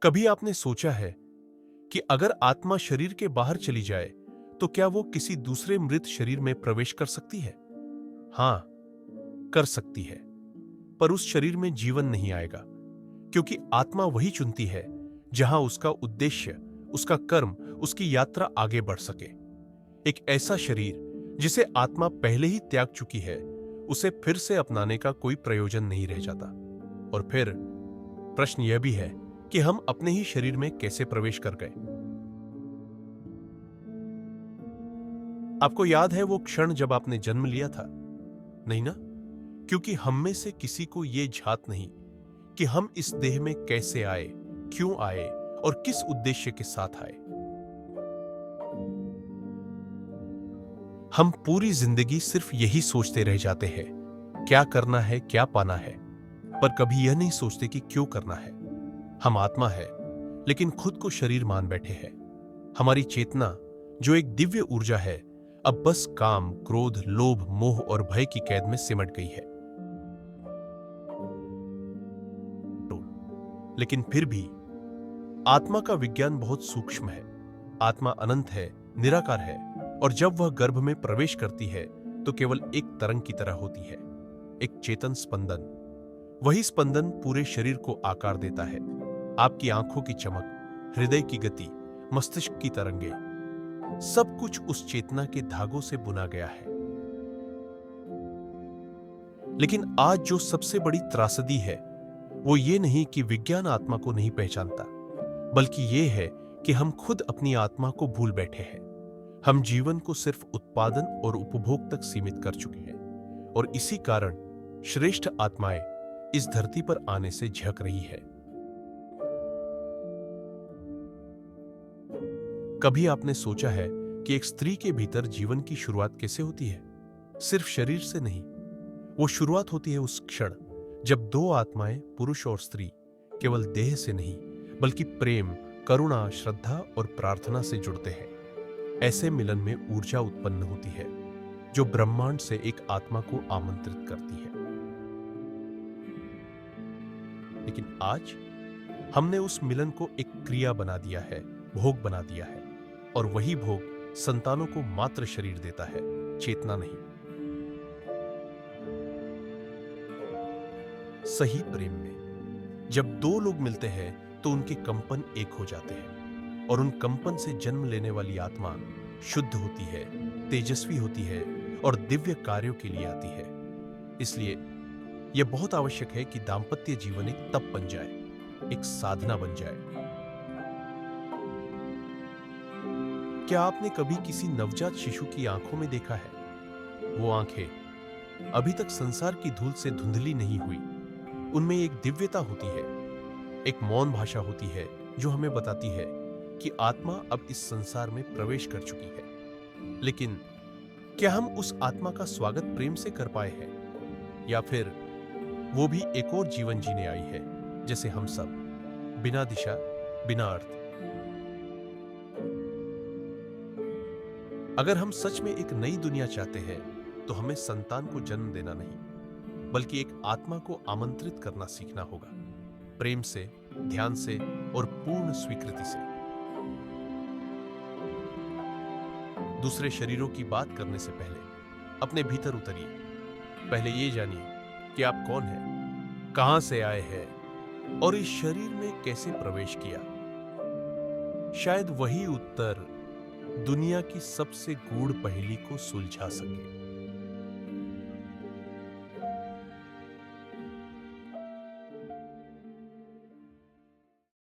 कभी आपने सोचा है कि अगर आत्मा शरीर के बाहर चली जाए तो क्या वो किसी दूसरे मृत शरीर में प्रवेश कर सकती है? हां, कर सकती है। पर उस शरीर में जीवन नहीं आएगा, क्योंकि आत्मा वही चुनती है जहां उसका उद्देश्य, उसका कर्म, उसकी यात्रा आगे बढ़ सके। एक ऐसा शरीर जिसे आत्मा पहले ही त्याग चुकी है, उसे फिर से अपनाने का कोई प्रयोजन नहीं रह जाता। और फिर प्रश्न यह भी है कि हम अपने ही शरीर में कैसे प्रवेश कर गए। आपको याद है वो क्षण जब आपने जन्म लिया था? नहीं ना? क्योंकि हम में से किसी को यह झात नहीं कि हम इस देह में कैसे आए, क्यों आए और किस उद्देश्य के साथ आए। हम पूरी जिंदगी सिर्फ यही सोचते रह जाते हैं, क्या करना है, क्या पाना है, पर कभी यह नहीं सोचते कि क्यों करना है। हम आत्मा है, लेकिन खुद को शरीर मान बैठे हैं। हमारी चेतना, जो एक दिव्य ऊर्जा है, अब बस काम, क्रोध, लोभ, मोह और भय की कैद में सिमट गई है। लेकिन फिर भी आत्मा का विज्ञान बहुत सूक्ष्म है। आत्मा अनंत है, निराकार है, और जब वह गर्भ में प्रवेश करती है तो केवल एक तरंग की तरह होती है, एक चेतन स्पंदन। वही स्पंदन पूरे शरीर को आकार देता है। आपकी आंखों की चमक, हृदय की गति, मस्तिष्क की तरंगे, सब कुछ उस चेतना के धागों से बुना गया है। लेकिन आज जो सबसे बड़ी त्रासदी है वो ये नहीं कि विज्ञान आत्मा को नहीं पहचानता, बल्कि ये है कि हम खुद अपनी आत्मा को भूल बैठे हैं। हम जीवन को सिर्फ उत्पादन और उपभोग तक सीमित कर चुके हैं, और इसी कारण श्रेष्ठ आत्माएं इस धरती पर आने से झक रही है। कभी आपने सोचा है कि एक स्त्री के भीतर जीवन की शुरुआत कैसे होती है? सिर्फ शरीर से नहीं, वो शुरुआत होती है उस क्षण जब दो आत्माएं, पुरुष और स्त्री, केवल देह से नहीं बल्कि प्रेम, करुणा, श्रद्धा और प्रार्थना से जुड़ते हैं। ऐसे मिलन में ऊर्जा उत्पन्न होती है जो ब्रह्मांड से एक आत्मा को आमंत्रित करती है। लेकिन आज हमने उस मिलन को एक क्रिया बना दिया है, भोग बना दिया है, और वही भोग संतानों को मात्र शरीर देता है, चेतना नहीं। सही प्रेम में जब दो लोग मिलते हैं तो उनके कंपन एक हो जाते हैं, और उन कंपन से जन्म लेने वाली आत्मा शुद्ध होती है, तेजस्वी होती है और दिव्य कार्यों के लिए आती है। इसलिए यह बहुत आवश्यक है कि दांपत्य जीवन एक तप बन जाए, एक साधना बन जाए। क्या आपने कभी किसी नवजात शिशु की आंखों में देखा है? वो आंखें अभी तक संसार की धूल से धुंधली नहीं हुई। उनमें एक दिव्यता होती है, एक मौन भाषा होती है जो हमें बताती है कि आत्मा अब इस संसार में प्रवेश कर चुकी है। लेकिन क्या हम उस आत्मा का स्वागत प्रेम से कर पाए हैं, या फिर वो भी एक और जीवन जीने आई है जैसे हम सब, बिना दिशा, बिना अर्थ? अगर हम सच में एक नई दुनिया चाहते हैं तो हमें संतान को जन्म देना नहीं, बल्कि एक आत्मा को आमंत्रित करना सीखना होगा, प्रेम से, ध्यान से और पूर्ण स्वीकृति से। दूसरे शरीरों की बात करने से पहले अपने भीतर उतरिए। पहले ये जानिए कि आप कौन हैं, कहां से आए हैं और इस शरीर में कैसे प्रवेश किया। शायद वही उत्तर दुनिया की सबसे गूढ़ पहेली को सुलझा सके।